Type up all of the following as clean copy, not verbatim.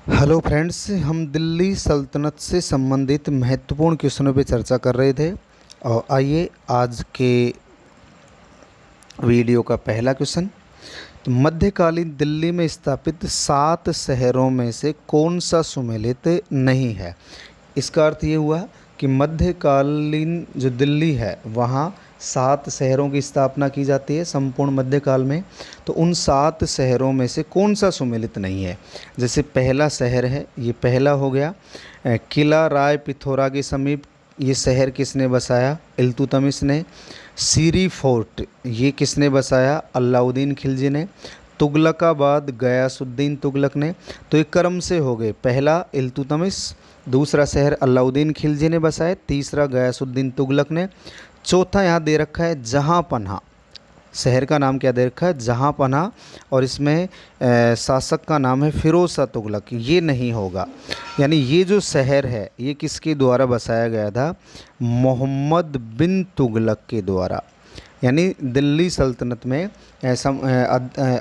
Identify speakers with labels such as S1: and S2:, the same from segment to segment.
S1: Hello friends, हम दिल्ली सल्तनत से संबंधित महत्वपूर्ण क्वेश्चनों पे चर्चा कर रहे थे। और आइए आज के वीडियो का पहला क्वेश्चन। तो मध्यकालीन दिल्ली में स्थापित 7 शहरों में से कौन सा सुमेलित नहीं है। इसका अर्थ ये हुआ कि मध्यकालीन जो दिल्ली है वहाँ 7 शहरों की स्थापना की जाती है संपूर्ण मध्यकाल में। तो उन 7 शहरों में से कौन सा सुमेलित नहीं है। जैसे पहला शहर है, ये पहला हो गया किला राय पिथौरा के समीप। ये शहर किसने बसाया? इल्तुतमिश ने। सीरी फोर्ट ये किसने बसाया? अलाउद्दीन खिलजी ने। तुगलकाबाद गयासुद्दीन तुगलक ने। तो ये क्रम से हो गए, पहला इल्तुतमिश, दूसरा शहर अलाउद्दीन खिलजी ने बसाया, तीसरा गयासुद्दीन तुगलक ने, चौथा यहाँ दे रखा है जहाँ पन्हा। शहर का नाम क्या दे रखा है? जहाँ पन्हा। और इसमें शासक का नाम है फिरोज शाह तुगलक। ये नहीं होगा। यानी ये जो शहर है ये किसके द्वारा बसाया गया था? मोहम्मद बिन तुगलक के द्वारा। यानी दिल्ली सल्तनत में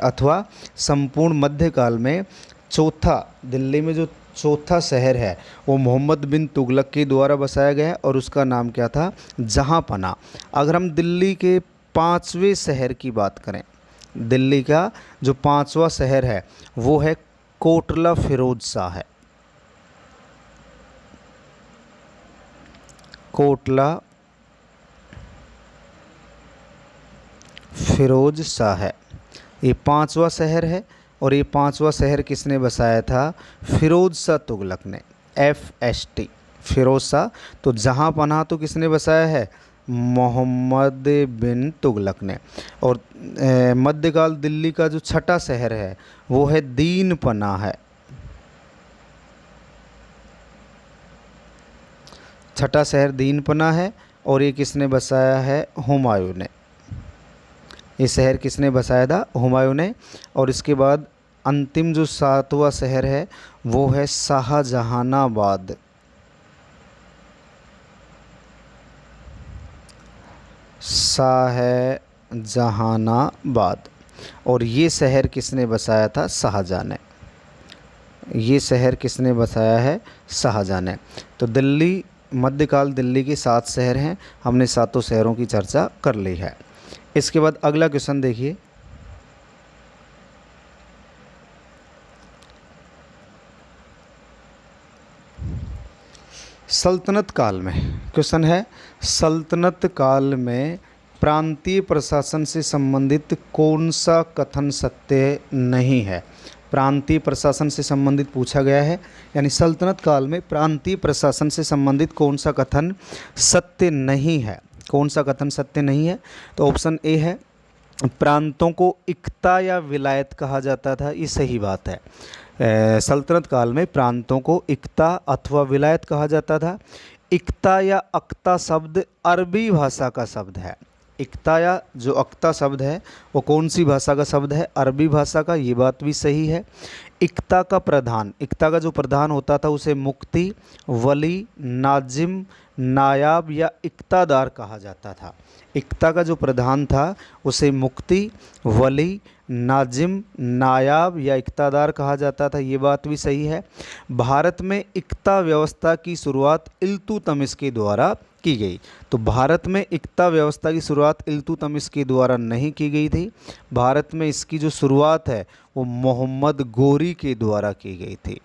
S1: अथवा संपूर्ण मध्यकाल में चौथा, दिल्ली में जो चौथा शहर है वो मोहम्मद बिन तुगलक के द्वारा बसाया गया है और उसका नाम क्या था? जहाँ पनाह। अगर हम दिल्ली के 5वें शहर की बात करें, दिल्ली का जो 5वां शहर है वो है कोटला फिरोज शाह है। कोटला फिरोज शाह है, ये 5वां शहर है। और ये 5वां शहर किसने बसाया था? फिरोज शाह तुगलक ने। FST फिरोज शाह। तो जहाँ पनाह तो किसने बसाया है? मोहम्मद बिन तुगलक ने। और मध्यकाल दिल्ली का जो छठा शहर है वो है दीन पनाह है। छठा शहर दीन पनाह है और ये किसने बसाया है? हुमायूं ने। ये शहर किसने बसाया था? हुमायूं ने। और इसके बाद अंतिम जो 7वां शहर है वो है शाहजहानाबाद। शाहजहानाबाद। और ये शहर किसने बसाया था? शाहजहाँ ने। ये शहर किसने बसाया है? शाहजहाँ ने। तो दिल्ली, मध्यकाल दिल्ली के 7 शहर हैं। हमने सातों शहरों की चर्चा कर ली है। इसके बाद अगला क्वेश्चन देखिए। सल्तनत काल में, क्वेश्चन है सल्तनत काल में प्रांतीय प्रशासन से संबंधित कौन सा कथन सत्य नहीं है। प्रांतीय प्रशासन से संबंधित पूछा गया है। यानी सल्तनत काल में प्रांतीय प्रशासन से संबंधित कौन सा कथन सत्य नहीं है। कौन सा कथन सत्य नहीं है? तो ऑप्शन ए है, प्रांतों को इक्ता या विलायत कहा जाता था। ये सही बात है। सल्तनत काल में प्रांतों को इक्ता अथवा विलायत कहा जाता था। इक्ता या अक्ता शब्द अरबी भाषा का शब्द है। इक्ता या जो अक्ता शब्द है वो कौन सी भाषा का शब्द है? अरबी भाषा का। ये बात भी सही है। इक्ता का प्रधान, इक्ता का जो प्रधान होता था उसे मुक्ति, वली, नाजिम, नायाब या इक्तादार कहा जाता था। इक्ता का जो प्रधान था उसे मुक्ति, वली, नाजिम, नायाब या इक्तादार कहा जाता था। ये बात भी सही है। भारत में इक्ता व्यवस्था की शुरुआत इल्तुतमिश के द्वारा की गई। तो भारत में इक्ता व्यवस्था की शुरुआत इल्तुतमिश के द्वारा नहीं की गई थी। भारत में इसकी जो शुरुआत है वो मोहम्मद गोरी के द्वारा की गई थी।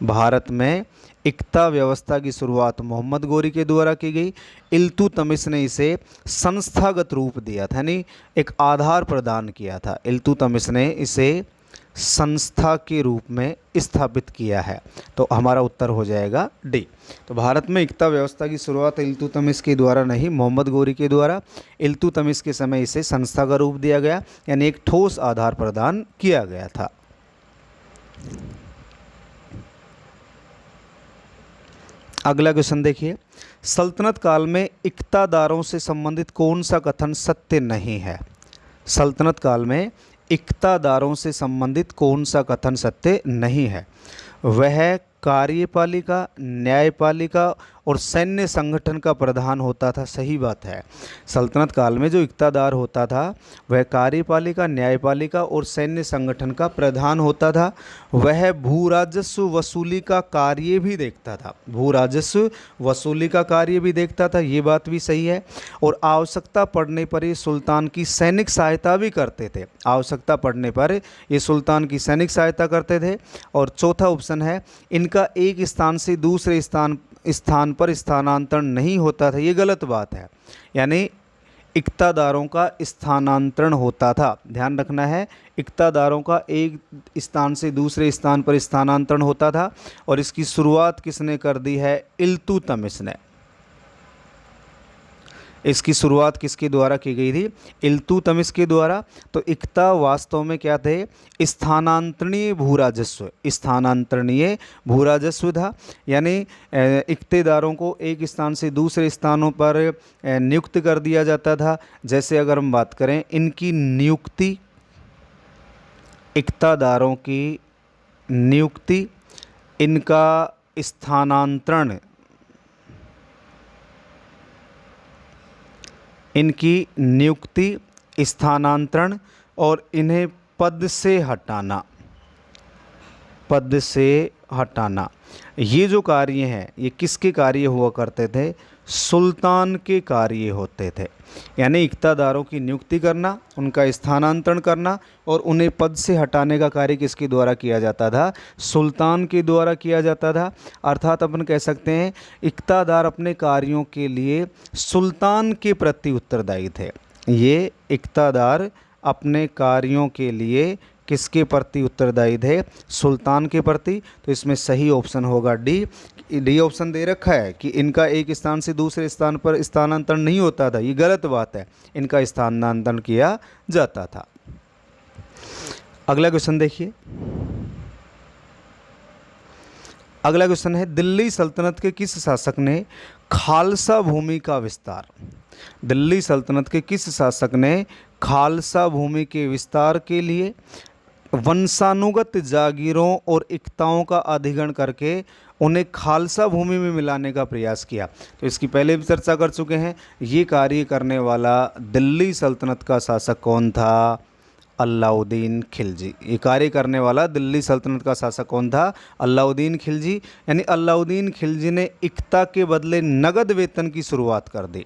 S1: भारत में इक्ता व्यवस्था की शुरुआत मोहम्मद गोरी के द्वारा की गई। इल्तुतमिश ने इसे संस्थागत रूप दिया था, यानी एक आधार प्रदान किया था। इल्तुतमिश ने इसे संस्था के रूप में स्थापित किया है। तो हमारा उत्तर हो जाएगा डी। तो भारत में इक्ता व्यवस्था की शुरुआत इल्तुतमिश के द्वारा नहीं, मोहम्मद गोरी के द्वारा। इल्तुतमिश के समय इसे संस्था का रूप दिया गया, यानी एक ठोस आधार प्रदान किया गया था। अगला क्वेश्चन देखिए। सल्तनत काल में इक्तादारों से संबंधित कौन सा कथन सत्य नहीं है। सल्तनत काल में इक्तादारों से संबंधित कौन सा कथन सत्य नहीं है। वह कार्यपालिका, न्यायपालिका और सैन्य संगठन का प्रधान होता था। सही बात है। सल्तनत काल में जो इक्तादार होता था वह कार्यपालिका, न्यायपालिका और सैन्य संगठन का प्रधान होता था। वह भू राजस्व वसूली का कार्य भी देखता था। भू राजस्व वसूली का कार्य भी देखता था, ये बात भी सही है। और आवश्यकता पड़ने पर ये सुल्तान की सैनिक सहायता भी करते थे। आवश्यकता पड़ने पर ये सुल्तान की सैनिक सहायता करते थे। और चौथा ऑप्शन है, इनका एक स्थान से दूसरे स्थान पर स्थानांतरण नहीं होता था। ये गलत बात है। यानी इक्तादारों का स्थानांतरण होता था। ध्यान रखना है, इक्तादारों का एक स्थान से दूसरे स्थान पर स्थानांतरण होता था। और इसकी शुरुआत किसने कर दी है? इल्तुतमिश ने। इसकी शुरुआत किसके द्वारा की गई थी? इल्तुतमिश के द्वारा। तो इक्ता वास्तव में क्या थे? स्थानांतरणीय भूराजस्व, स्थानांतरणीय भूराजस्व था। यानी इक्तेदारों को एक स्थान से दूसरे स्थानों पर नियुक्त कर दिया जाता था। जैसे अगर हम बात करें इनकी नियुक्ति, इक्तादारों की नियुक्ति, इनका स्थानांतरण, इनकी नियुक्ति, स्थानांतरण और इन्हें पद से हटाना, पद से हटाना, ये जो कार्य हैं ये किसके कार्य हुआ करते थे? सुल्तान के कार्य होते थे। यानी इक्तादारों की नियुक्ति करना, उनका स्थानांतरण करना और उन्हें पद से हटाने का कार्य किसके द्वारा किया जाता था? सुल्तान के द्वारा किया जाता था। अर्थात अपन कह सकते हैं इक्तादार अपने कार्यों के लिए सुल्तान के प्रति उत्तरदायी थे। ये इक्तादार अपने कार्यों के लिए किसके प्रति उत्तरदायी थे? सुल्तान के प्रति। तो इसमें सही ऑप्शन होगा डी। डी ऑप्शन दे रखा है कि इनका एक स्थान से दूसरे स्थान पर स्थानांतरण नहीं होता था, ये गलत बात है। इनका स्थानांतरण किया जाता था। अगला क्वेश्चन देखिए। अगला क्वेश्चन है, दिल्ली सल्तनत के किस शासक ने खालसा भूमि का विस्तार? दिल्ली सल्तनत के किस शासक ने खालसा भूमि के विस्तार के लिए वंशानुगत जागीरों और इक्ताओं का अधिग्रहण करके उन्हें खालसा भूमि में मिलाने का प्रयास किया? तो इसकी पहले भी चर्चा कर चुके हैं। ये कार्य करने वाला दिल्ली सल्तनत का शासक कौन था? अलाउद्दीन खिलजी। ये कार्य करने वाला दिल्ली सल्तनत का शासक कौन था? अलाउद्दीन खिलजी। यानी अलाउद्दीन खिलजी ने इक्ता के बदले नगद वेतन की शुरुआत कर दी।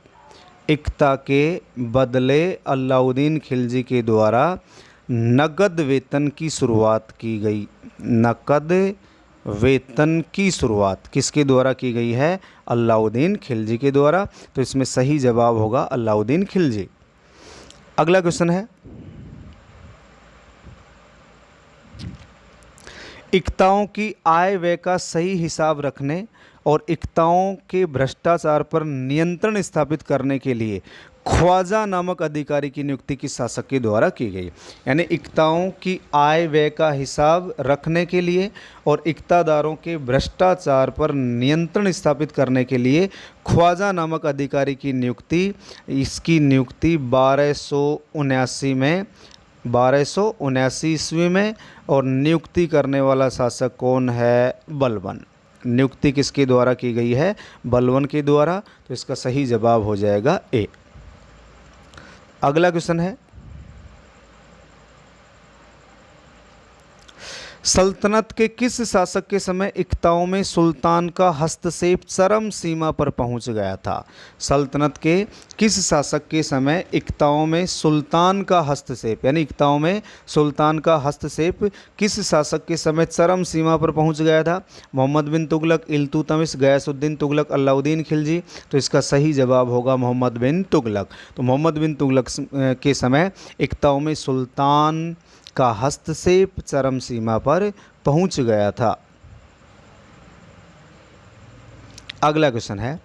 S1: इक्ता के बदले अलाउद्दीन खिलजी के द्वारा नगद वेतन की शुरुआत की गई। नकद वेतन की शुरुआत किसके द्वारा की गई है? अलाउद्दीन खिलजी के द्वारा। तो इसमें सही जवाब होगा अलाउद्दीन खिलजी। अगला क्वेश्चन है, इक्ताओं की आय व्यय का सही हिसाब रखने और इक्ताओं के भ्रष्टाचार पर नियंत्रण स्थापित करने के लिए ख्वाजा नामक अधिकारी की नियुक्ति किस शासक के द्वारा की गई? यानी इक्ताओं की आय व्यय का हिसाब रखने के लिए और इक्तादारों के भ्रष्टाचार पर नियंत्रण स्थापित करने के लिए ख्वाजा नामक अधिकारी की नियुक्ति, इसकी नियुक्ति 1279 में, 1279 ईस्वी में। और नियुक्ति करने वाला शासक कौन है? बलबन। नियुक्ति किसके द्वारा की गई है? बलबन के द्वारा। तो इसका सही जवाब हो जाएगा ए। अगला क्वेश्चन है, सल्तनत के किस शासक के समय इक्ताओं में सुल्तान का हस्तक्षेप चरम सीमा पर पहुंच गया था? सल्तनत के किस शासक के समय इक्ताओं में सुल्तान का हस्तक्षेप, यानी इक्ताओं में सुल्तान का हस्तक्षेप किस शासक के समय चरम सीमा पर पहुंच गया था? मोहम्मद बिन तुगलक, इल्तुतमिश, गयासुद्दीन तुगलक, अलाउद्दीन खिलजी। तो इसका सही जवाब होगा मोहम्मद बिन तुगलक। तो मोहम्मद बिन तुगलक के समय इक्ताओं में सुल्तान का हस्तक्षेप चरम सीमा पर पहुंच गया था। अगला क्वेश्चन है,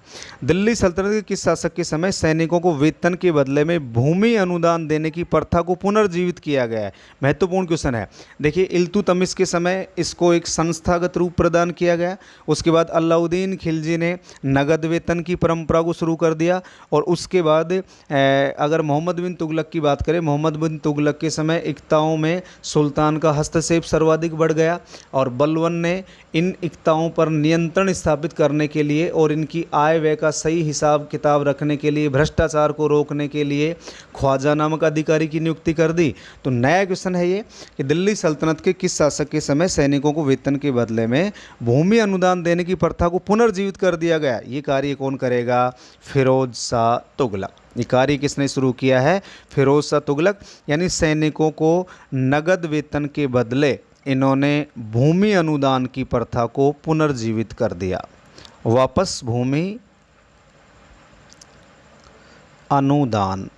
S1: दिल्ली सल्तनत के किस शासक के समय सैनिकों को वेतन के बदले में भूमि अनुदान देने की प्रथा को पुनर्जीवित किया गया है? महत्वपूर्ण क्वेश्चन है। देखिए, इल्तुतमिश के समय इसको एक संस्थागत रूप प्रदान किया गया। उसके बाद अलाउद्दीन खिलजी ने नगद वेतन की परंपरा को शुरू कर दिया। और उसके बाद अगर मोहम्मद बिन तुगलक की बात करें, मोहम्मद बिन तुगलक के समय इक्ताओं में सुल्तान का हस्तक्षेप सर्वाधिक बढ़ गया और बलबन ने इन इक्ताओं पर नियंत्रण स्थापित करने के लिए लिए और इनकी आय व्यय का सही हिसाब किताब रखने के लिए, भ्रष्टाचार को रोकने के लिए ख्वाजा नामक अधिकारी की नियुक्ति कर दी। तो नया क्वेश्चन है ये कि दिल्ली सल्तनत के किस शासक के समय सैनिकों को वेतन के बदले में भूमि अनुदान देने की प्रथा को पुनर्जीवित कर दिया गया। ये कार्य कौन करेगा? फिरोज शाह तुगलक। ये कार्य किसने शुरू किया है? फिरोज शाह तुगलक। यानी सैनिकों को नगद वेतन के बदले इन्होंने भूमि अनुदान की प्रथा को पुनर्जीवित कर दिया। वापस भूमि अनुदान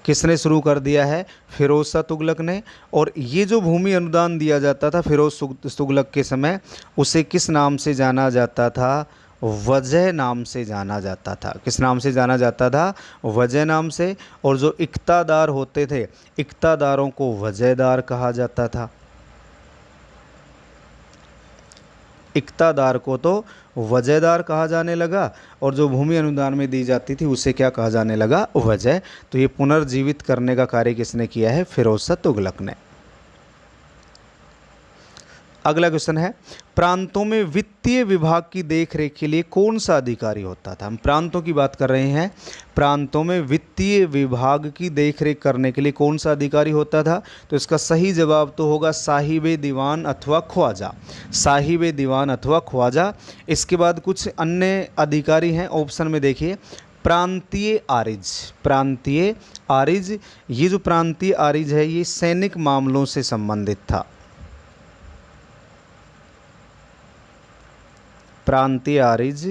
S1: किसने शुरू कर दिया है? फिरोज शाह तुगलक ने। और ये जो भूमि अनुदान दिया जाता था फिरोज तुगलक के समय, उसे किस नाम से जाना जाता था? वजह नाम से जाना जाता था। किस नाम से जाना जाता था? वजह नाम से। और जो इक्तादार होते थे, इक्तादारों को वजहदार कहा जाता था। इक्तादार को तो वजहदार कहा जाने लगा और जो भूमि अनुदान में दी जाती थी उसे क्या कहा जाने लगा? वजह। तो ये पुनर्जीवित करने का कार्य किसने किया है? फिरोज शाह तुगलक ने। अगला क्वेश्चन है, प्रांतों में वित्तीय विभाग की देखरेख के लिए कौन सा अधिकारी होता था? हम प्रांतों की बात कर रहे हैं। प्रांतों में वित्तीय विभाग की देखरेख करने के लिए कौन सा अधिकारी होता था? तो इसका सही जवाब तो होगा साहिबे दीवान अथवा ख्वाजा। साहिबे दीवान अथवा ख्वाजा। इसके बाद कुछ अन्य अधिकारी हैं, ऑप्शन में देखिए। प्रांतीय आरिज। प्रांतीय आरिज, ये जो प्रांतीय आरिज है ये सैनिक मामलों से संबंधित था। प्रांतीय आरिज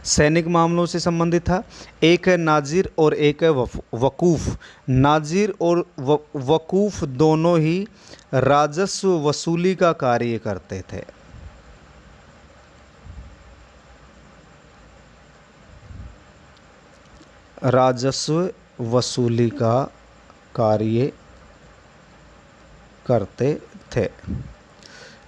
S1: सैनिक मामलों से संबंधित था। एक है नाजिर और एक है वकूफ। नाजिर और वकूफ दोनों ही राजस्व वसूली का कार्य करते थे। राजस्व वसूली का कार्य करते थे।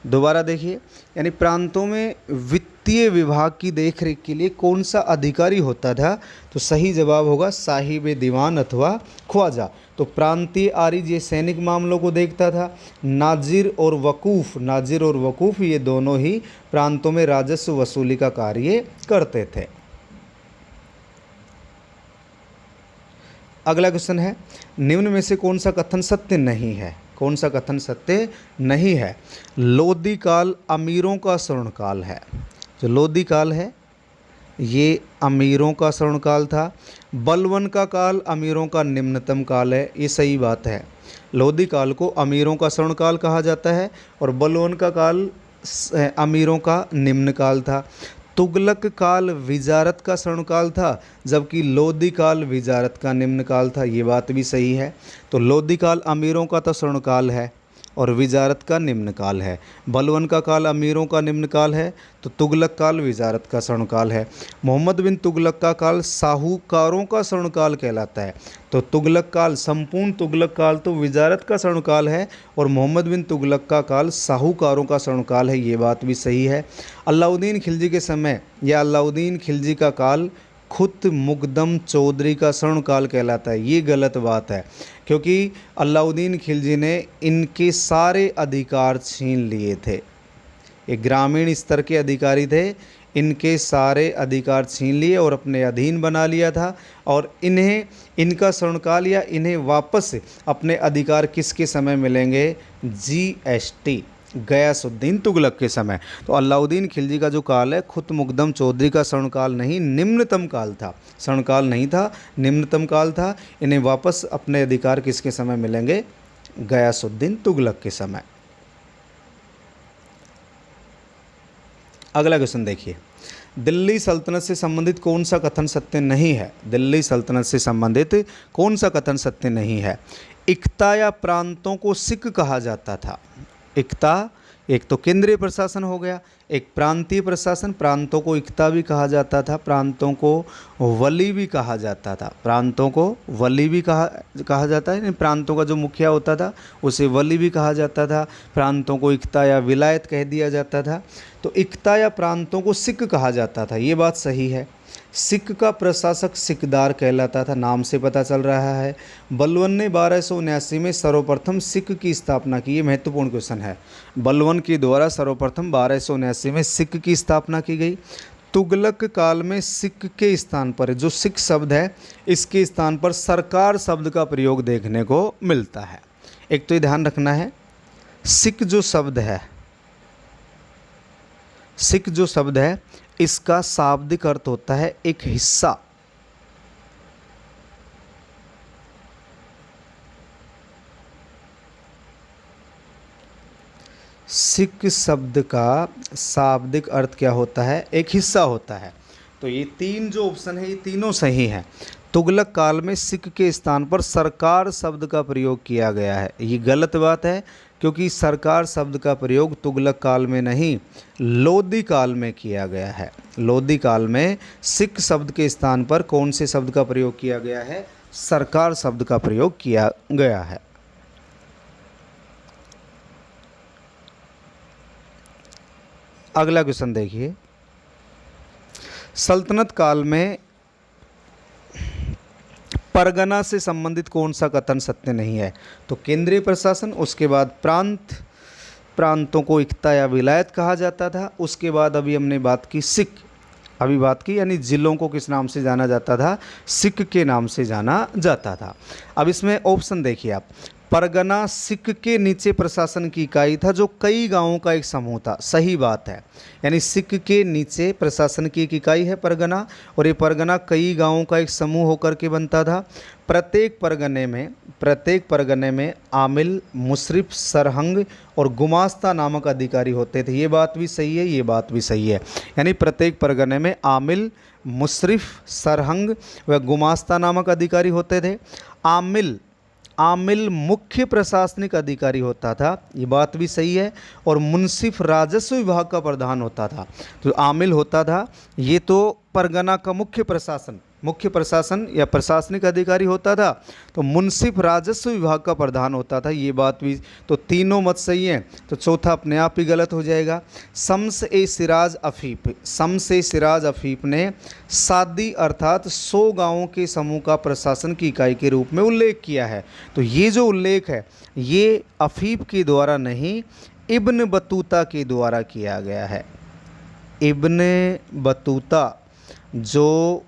S1: दोबारा देखिए, यानी प्रांतों में वित्तीय विभाग की देखरेख के लिए कौन सा अधिकारी होता था? तो सही जवाब होगा साहिबे दीवान अथवा ख्वाजा। तो प्रांतीय आरिज ये सैनिक मामलों को देखता था। नाजिर और वकूफ ये दोनों ही प्रांतों में राजस्व वसूली का कार्य करते थे। अगला क्वेश्चन है, निम्न में से कौन सा कथन सत्य नहीं है? कौन सा कथन सत्य नहीं है? लोधी काल अमीरों का स्वर्णकाल है। जो लोधी काल है ये अमीरों का स्वर्णकाल था। बलवन का काल अमीरों का निम्नतम काल है। ये सही बात है। लोधी काल को अमीरों का स्वर्णकाल कहा जाता है और बलवन का काल अमीरों का निम्न काल था। तुगलक काल विजारत का स्वर्णकाल था जबकि लोधी काल विजारत का निम्न काल था। ये बात भी सही है। तो लोधी काल अमीरों का तो स्वर्णकाल है और विजारत का निम्न काल है। बलवन का काल अमीरों का निम्न काल है तो तुगलक काल विजारत का स्वर्णकाल है। मोहम्मद बिन तुगलक का काल साहूकारों का स्वर्णकाल कहलाता है। तो तुगलक काल, संपूर्ण तुगलक काल तो विजारत का स्वर्णकाल है और मोहम्मद बिन तुगलक का काल साहूकारों का स्वर्णकाल है। ये बात भी सही है। अलाउद्दीन खिलजी के समय या अलाउद्दीन खिलजी का काल खुत मुकदम चौधरी का स्वर्णकाल कहलाता है। ये गलत बात है क्योंकि अलाउद्दीन खिलजी ने इनके सारे अधिकार छीन लिए थे। ये ग्रामीण स्तर के अधिकारी थे, इनके सारे अधिकार छीन लिए और अपने अधीन बना लिया था और इनका स्वर्णकाल या इन्हें वापस अपने अधिकार किसके समय मिलेंगे? GST गयासुद्दीन तुगलक के समय। तो अलाउद्दीन खिलजी का जो काल है खुत मुकदम चौधरी का स्वर्णकाल नहीं, निम्नतम काल था। स्वर्णकाल नहीं था, निम्नतम काल था। इन्हें वापस अपने अधिकार किसके समय मिलेंगे? गयासुद्दीन तुगलक के समय। अगला क्वेश्चन देखिए, दिल्ली सल्तनत से संबंधित कौन सा कथन सत्य नहीं है? दिल्ली सल्तनत से संबंधित कौन सा कथन सत्य नहीं है? इक्ता या प्रांतों को सिक कहा जाता था। इक्ता एक तो केंद्रीय प्रशासन हो गया, एक प्रांतीय प्रशासन, प्रांतों को इक्ता भी कहा जाता था, प्रांतों को वली भी कहा जाता था, प्रांतों को वली भी कहा जाता है, प्रांतों का जो मुखिया होता था उसे वली भी कहा जाता था, प्रांतों को इक्ता या विलायत कह दिया जाता था। तो इक्ता या प्रांतों को सिक कहा जाता था, ये बात सही है। सिक का प्रशासक सिकदार कहलाता था, नाम से पता चल रहा है। बलवन ने 1279 में सर्वप्रथम सिक की स्थापना की, ये महत्वपूर्ण क्वेश्चन है। बलवन के द्वारा सर्वप्रथम 1279 में सिक की स्थापना की गई। तुगलक काल में सिक के स्थान पर, जो सिक शब्द है इसके स्थान पर सरकार शब्द का प्रयोग देखने को मिलता है। एक तो ये ध्यान रखना है, सिक जो शब्द है, सिक जो शब्द है इसका शाब्दिक अर्थ होता है एक हिस्सा। सिक शब्द का शाब्दिक अर्थ क्या होता है? एक हिस्सा होता है। तो ये तीन जो ऑप्शन है ये तीनों सही हैं। तुगलक काल में सिक के स्थान पर सरकार शब्द का प्रयोग किया गया है, ये गलत बात है, क्योंकि सरकार शब्द का प्रयोग तुगलक काल में नहीं लोदी काल में किया गया है। लोदी काल में सिक शब्द के स्थान पर कौन से शब्द का प्रयोग किया गया है? सरकार शब्द का प्रयोग किया गया है। अगला क्वेश्चन देखिए, सल्तनत काल में परगना से संबंधित कौन सा कथन सत्य नहीं है? तो केंद्रीय प्रशासन, उसके बाद प्रांतों को इक्ता या विलायत कहा जाता था, उसके बाद अभी हमने बात की सिक, अभी बात की यानी जिलों को किस नाम से जाना जाता था? सिक के नाम से जाना जाता था। अब इसमें ऑप्शन देखिए आप, परगना सिक के नीचे प्रशासन की इकाई था जो कई गांवों का एक समूह था, सही बात है। यानी सिक के नीचे प्रशासन की एक इकाई है परगना, और ये परगना कई गांवों का एक समूह होकर के बनता था। प्रत्येक परगने में आमिल, मुशरिफ, सरहंग और गुमास्ता नामक अधिकारी होते थे, ये बात भी सही है, ये बात भी सही है। यानी प्रत्येक परगने में आमिल, मुशरिफ, सरहंग व गुमास्ता नामक अधिकारी होते थे। आमिल मुख्य प्रशासनिक अधिकारी होता था, ये बात भी सही है, और मुंसिफ राजस्व विभाग का प्रधान होता था। तो आमिल होता था ये तो परगना का मुख्य प्रशासन या प्रशासनिक अधिकारी होता था, तो मुंसिफ राजस्व विभाग का प्रधान होता था, ये बात भी, तो तीनों मत सही हैं, तो चौथा अपने आप ही गलत हो जाएगा। शम्स ए सिराज अफीफ ने सादी अर्थात 100 गांवों के समूह का प्रशासन की इकाई के रूप में उल्लेख किया है। तो ये जो उल्लेख है ये अफीफ के द्वारा नहीं, इब्न बतूता के द्वारा किया गया है। इब्न बतूता जो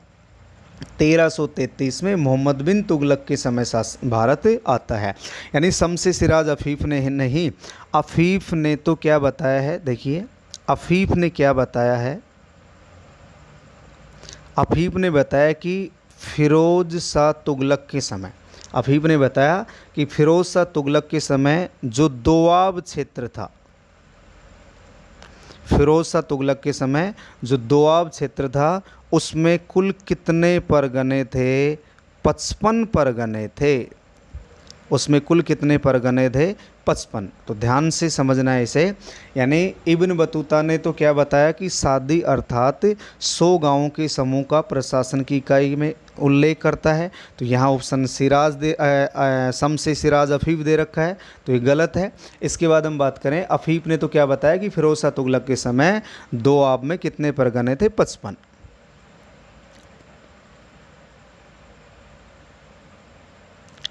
S1: 1333 में मोहम्मद बिन तुगलक के समय भारत आता है। यानी शम्स सिराज अफीफ ने नहीं, अफीफ ने तो क्या बताया है, देखिए अफीफ ने क्या बताया है, अफीफ ने बताया कि फिरोज शाह तुगलक के समय, अफीफ ने बताया कि फिरोज शाह तुगलक के समय जो दोआब क्षेत्र था, फिरोज शाह तुगलक के समय जो दोआब क्षेत्र था उसमें कुल कितने परगने थे? 55 परगने थे। उसमें कुल कितने परगने थे? 55। तो ध्यान से समझना है इसे। यानी इब्न बतूता ने तो क्या बताया कि सादी अर्थात 100 गांवों के समूह का प्रशासन की इकाई में उल्लेख करता है। तो यहाँ ऑप्शन शम्स सिराज अफीफ दे रखा है, तो ये गलत है। इसके बाद हम बात करें, अफीफ ने तो क्या बताया कि फिरोज शाह तुगलक के समय दोआब में कितने परगने थे? 55।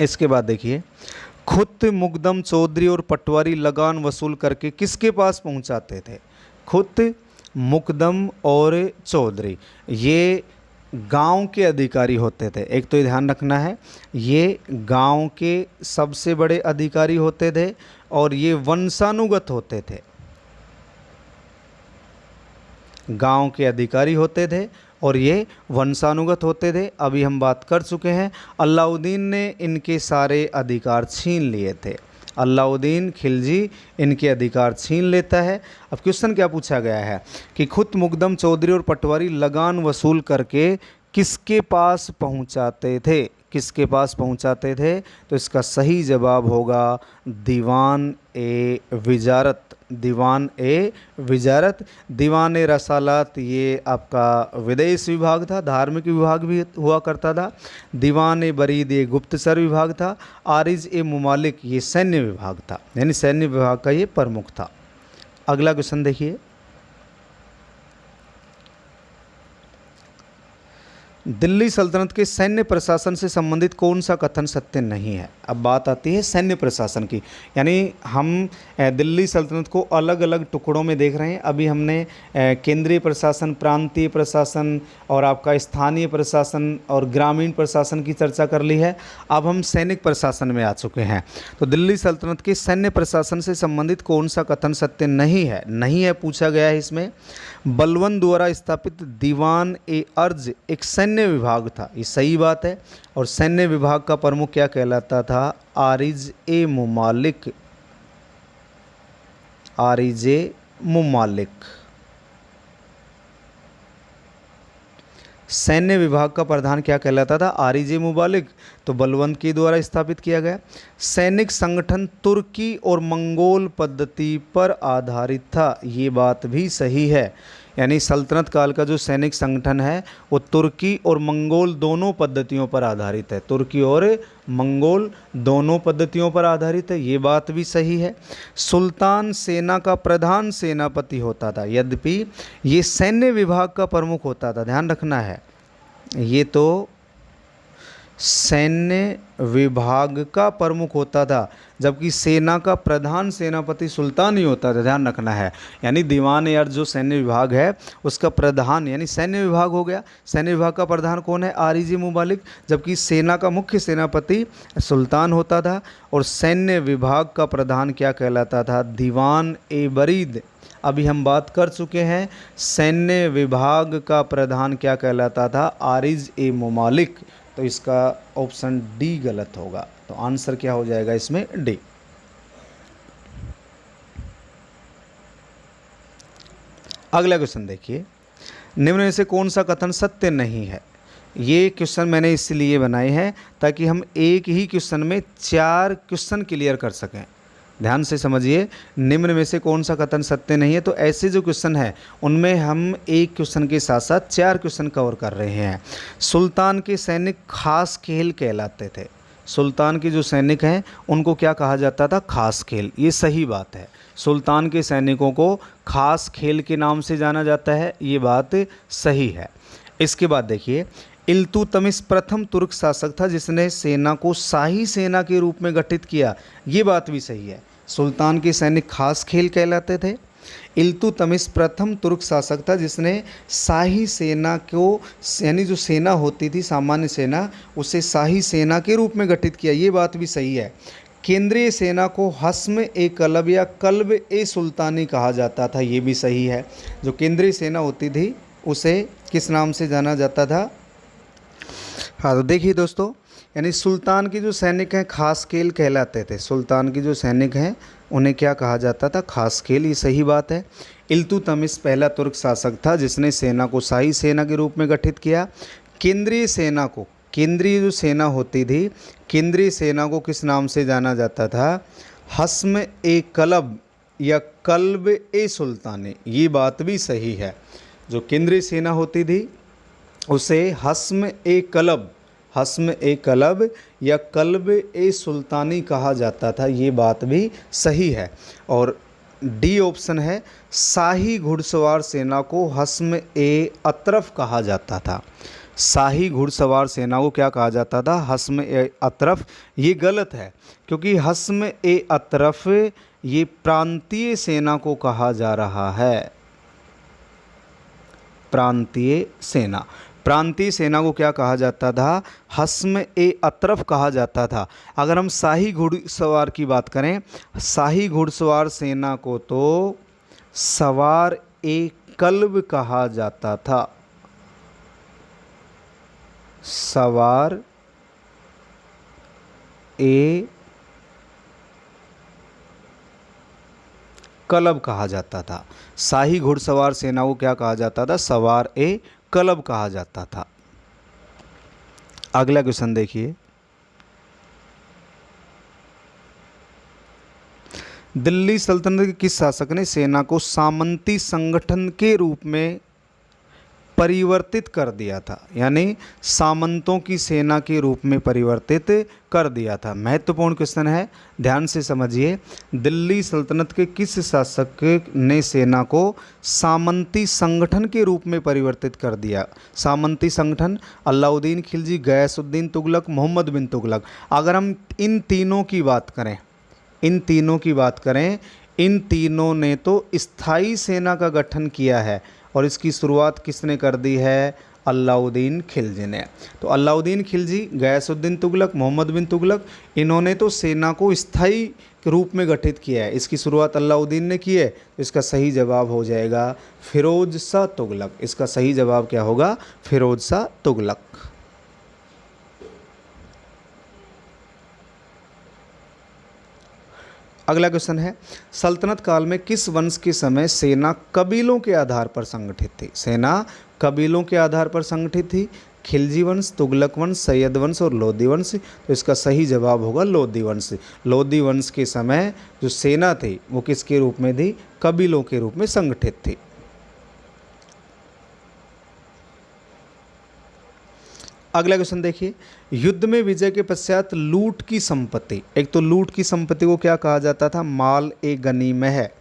S1: इसके बाद देखिए, खुद मुकदम चौधरी और पटवारी लगान वसूल करके किसके पास पहुंचाते थे? खुद मुकदम और चौधरी ये गांव के अधिकारी होते थे। एक तो ये ध्यान रखना है, ये गांव के सबसे बड़े अधिकारी होते थे और ये वंशानुगत होते थे, गांव के अधिकारी होते थे और ये वंशानुगत होते थे। अभी हम बात कर चुके हैं, अलाउद्दीन ने इनके सारे अधिकार छीन लिए थे। अलाउद्दीन खिलजी इनके अधिकार छीन लेता है। अब क्वेश्चन क्या पूछा गया है कि खुद मुकदम चौधरी और पटवारी लगान वसूल करके किसके पास पहुंचाते थे? किसके पास पहुंचाते थे? तो इसका सही जवाब होगा दीवान ए विजारत। दीवान ए विजारत। दीवान ए रसालत ये आपका विदेश विभाग था, धार्मिक विभाग भी हुआ करता था। दीवान ए बरीद ये गुप्तचर विभाग था। आरिज ए मुमालिक ये सैन्य विभाग था, यानी सैन्य विभाग का ये प्रमुख था। अगला क्वेश्चन देखिए, दिल्ली सल्तनत के सैन्य प्रशासन से संबंधित कौन सा कथन सत्य नहीं है। अब बात आती है सैन्य प्रशासन की, यानी हम दिल्ली सल्तनत को अलग अलग टुकड़ों में देख रहे हैं। अभी हमने केंद्रीय प्रशासन, प्रांतीय प्रशासन और आपका स्थानीय प्रशासन और ग्रामीण प्रशासन की चर्चा कर ली है। अब हम सैनिक प्रशासन में आ चुके हैं। तो दिल्ली सल्तनत के सैन्य प्रशासन से संबंधित कौन सा कथन सत्य नहीं है, नहीं है पूछा गया है इसमें। बलबन द्वारा स्थापित दीवान ए अर्ज एक सैन्य विभाग था, ये सही बात है। और सैन्य विभाग का प्रमुख क्या कहलाता था? आरिज ए मुमालिक, आरिज ए मुमालिक। सैन्य विभाग का प्रधान क्या कहलाता था? आरिज ए मुबालिक। तो बलबन के द्वारा स्थापित किया गया। सैनिक संगठन तुर्की और मंगोल पद्धति पर आधारित था, ये बात भी सही है। यानी सल्तनत काल का जो सैनिक संगठन है वो तुर्की और मंगोल दोनों पद्धतियों पर आधारित है, तुर्की और मंगोल दोनों पद्धतियों पर आधारित है, ये बात भी सही है। सुल्तान सेना का प्रधान सेनापति होता था, यद्यपि ये सैन्य विभाग का प्रमुख होता था, ध्यान रखना है। ये तो सैन्य विभाग का प्रमुख होता था, जबकि सेना का प्रधान सेनापति सुल्तान ही होता था, ध्यान रखना है। यानी दीवान ए अर्ज जो सैन्य विभाग है उसका प्रधान, यानी सैन्य विभाग हो गया, सैन्य विभाग का प्रधान कौन है? आरिज ए मुबालिक। जबकि सेना का मुख्य सेनापति सुल्तान होता था और सैन्य विभाग का प्रधान क्या कहलाता था? दीवान ए बरीद। अभी हम बात कर चुके हैं सैन्य विभाग का प्रधान क्या कहलाता था? आरिज ए मुमालिक। तो इसका ऑप्शन डी गलत होगा, तो आंसर क्या हो जाएगा इसमें? डी। अगला क्वेश्चन देखिए, निम्न में से कौन सा कथन सत्य नहीं है। ये क्वेश्चन मैंने इसलिए बनाए हैं ताकि हम एक ही क्वेश्चन में 4 क्वेश्चन क्लियर कर सकें। ध्यान से समझिए, निम्न में से कौन सा कथन सत्य नहीं है, तो ऐसे जो क्वेश्चन है उनमें हम एक क्वेश्चन के साथ साथ 4 क्वेश्चन कवर कर रहे हैं। सुल्तान के सैनिक खास खेल कहलाते थे, सुल्तान के जो सैनिक हैं उनको क्या कहा जाता था? खास खेल, ये सही बात है। सुल्तान के सैनिकों को खास खेल के नाम से जाना जाता है, ये बात सही है। इसके बाद देखिए, इल्तुतमिश प्रथम तुर्क शासक था जिसने सेना को शाही सेना के रूप में गठित किया, ये बात भी सही है। सुल्तान के सैनिक खास खेल कहलाते थे। इल्तुतमिश प्रथम तुर्क शासक था जिसने शाही सेना को, यानी जो सेना होती थी सामान्य सेना, उसे शाही सेना के रूप में गठित किया, ये बात भी सही है। केंद्रीय सेना को हस्म ए कलब या कल्ब ए सुल्तानी कहा जाता था, ये भी सही है। जो केंद्रीय सेना होती थी उसे किस नाम से जाना जाता था? हाँ, तो देखिए दोस्तों, यानी सुल्तान के जो सैनिक हैं खास खेल कहलाते थे, सुल्तान के जो सैनिक हैं उन्हें क्या कहा जाता था? खास खेल, ये सही बात है। इल्तुतमिश पहला तुर्क शासक था जिसने सेना को शाही सेना के रूप में गठित किया। केंद्रीय सेना को, केंद्रीय जो सेना होती थी, केंद्रीय सेना को किस नाम से जाना जाता था? हस्म ए कलब या कल्ब ए सुल्तानी, ये बात भी सही है। जो केंद्रीय सेना होती थी उसे हस्म ए कलब, हस्म ए कलब या कल्ब ए सुल्तानी कहा जाता था, ये बात भी सही है। और डी ऑप्शन है, शाही घुड़सवार सेना को हस्म ए अतरफ कहा जाता था। शाही घुड़सवार सेना को क्या कहा जाता था? हस्म ए अतरफ। ये गलत है, क्योंकि हस्म ए अतरफ ये प्रांतीय सेना को कहा जा रहा है। प्रांतीय सेना, प्रांतीय सेना को क्या कहा जाता था? हस्म ए अतरफ कहा जाता था। अगर हम शाही घुड़सवार की बात करें, शाही घुड़सवार सेना को तो सवार ए कल्ब कहा जाता था, सवार ए कलब कहा जाता था। शाही घुड़सवार सेना को क्या कहा जाता था? सवार ए कलब कहा जाता था। अगला क्वेश्चन देखिए, दिल्ली सल्तनत के किस शासक ने सेना को सामंती संगठन के रूप में परिवर्तित कर दिया था, यानी सामंतों की सेना के रूप में परिवर्तित कर दिया था? महत्वपूर्ण क्वेश्चन है, ध्यान से समझिए। दिल्ली सल्तनत के किस शासक ने सेना को सामंती संगठन के रूप में परिवर्तित कर दिया? सामंती संगठन, अलाउद्दीन खिलजी, गयासुद्दीन तुगलक, मोहम्मद बिन तुगलक। अगर हम इन तीनों की बात करें, इन तीनों ने तो स्थायी सेना का गठन किया है, और इसकी शुरुआत किसने कर दी है? अलाउद्दीन खिलजी ने। तो अलाउद्दीन खिलजी, गयासुद्दीन तुगलक, मोहम्मद बिन तुगलक, इन्होंने तो सेना को स्थायी रूप में गठित किया है। इसकी शुरुआत अलाउद्दीन ने की है, तो इसका सही जवाब हो जाएगा फिरोज शाह तुगलक। इसका सही जवाब क्या होगा? फिरोज शाह तुगलक। अगला क्वेश्चन है, सल्तनत काल में किस वंश के समय सेना कबीलों के आधार पर संगठित थी? सेना कबीलों के आधार पर संगठित थी। खिलजी वंश, तुगलक वंश, सैयद वंश और लोदी वंश। तो इसका सही जवाब होगा लोदी वंश। लोदी वंश के समय जो सेना थी वो किसके रूप में थी? कबीलों के रूप में संगठित थी। अगला क्वेश्चन देखिए, युद्ध में विजय के पश्चात लूट की संपत्ति, एक तो लूट की संपत्ति को क्या कहा जाता था? माल ए गनीमह है।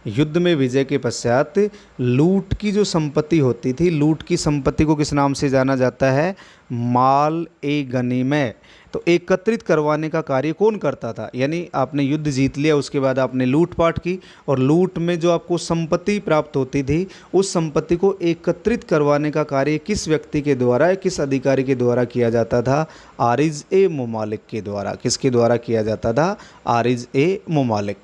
S1: युद्ध में विजय के पश्चात लूट की जो संपत्ति होती थी, लूट की संपत्ति को किस नाम से जाना जाता है? माल ए गनीमह। तो एकत्रित करवाने का कार्य कौन करता था? यानी आपने युद्ध जीत लिया, उसके बाद आपने लूटपाट की, और लूट में जो आपको संपत्ति प्राप्त होती थी, उस संपत्ति को एकत्रित करवाने का कार्य किस व्यक्ति के द्वारा, किस अधिकारी के द्वारा किया जाता था? आरिज ए मुमालिक के द्वारा। किसके द्वारा किया जाता था? आरिज ए मुमालिक।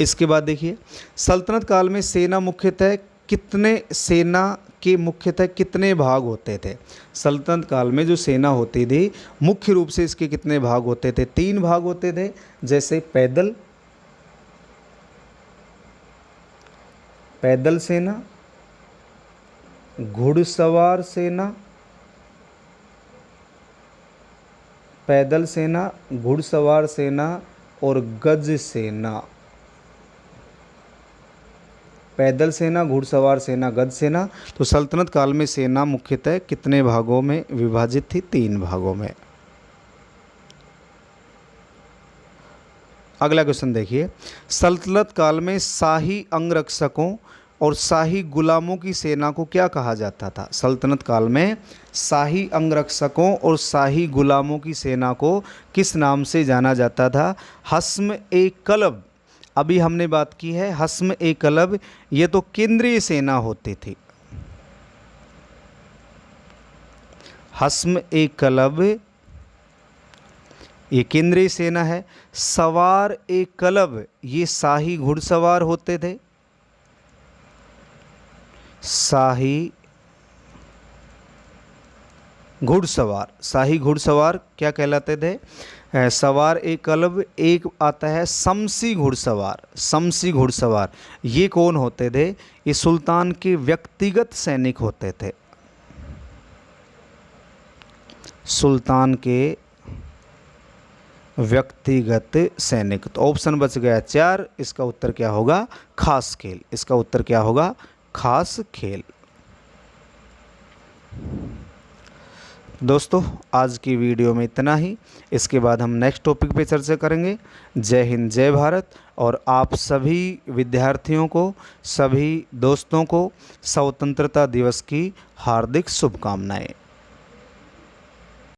S1: इसके बाद देखिए, सल्तनत काल में सेना के मुख्यतः कितने भाग होते थे? सल्तनत काल में जो सेना होती थी, मुख्य रूप से इसके कितने भाग होते थे? 3 भाग होते थे, जैसे पैदल सेना, घुड़सवार सेना, पैदल सेना, घुड़सवार सेना और गज सेना। पैदल सेना, घुड़सवार सेना, गज सेना। तो सल्तनत काल में सेना मुख्यतः कितने भागों में विभाजित थी? 3 भागों में। अगला क्वेश्चन देखिए, सल्तनत काल में शाही अंगरक्षकों और शाही गुलामों की सेना को क्या कहा जाता था? सल्तनत काल में शाही अंगरक्षकों और शाही गुलामों की सेना को किस नाम से जाना जाता था? हस्म ए कलब। अभी हमने बात की है हस्म ए कलब, ये तो केंद्रीय सेना होती थी। हस्म ए कलब ये केंद्रीय सेना है। सवार ए कलब ये शाही घुड़सवार होते थे। शाही घुड़सवार क्या कहलाते थे? सवार ए कलब। एक आता है शमसी घुड़सवार। ये कौन होते थे? ये सुल्तान के व्यक्तिगत सैनिक होते थे। सुल्तान के व्यक्तिगत सैनिक। तो ऑप्शन बच गया 4, इसका उत्तर क्या होगा? खास खेल। इसका उत्तर क्या होगा? खास खेल। दोस्तों, आज की वीडियो में इतना ही। इसके बाद हम नेक्स्ट टॉपिक पे चर्चा करेंगे। जय हिंद, जय भारत। और आप सभी विद्यार्थियों को, सभी दोस्तों को स्वतंत्रता दिवस की हार्दिक शुभकामनाएं।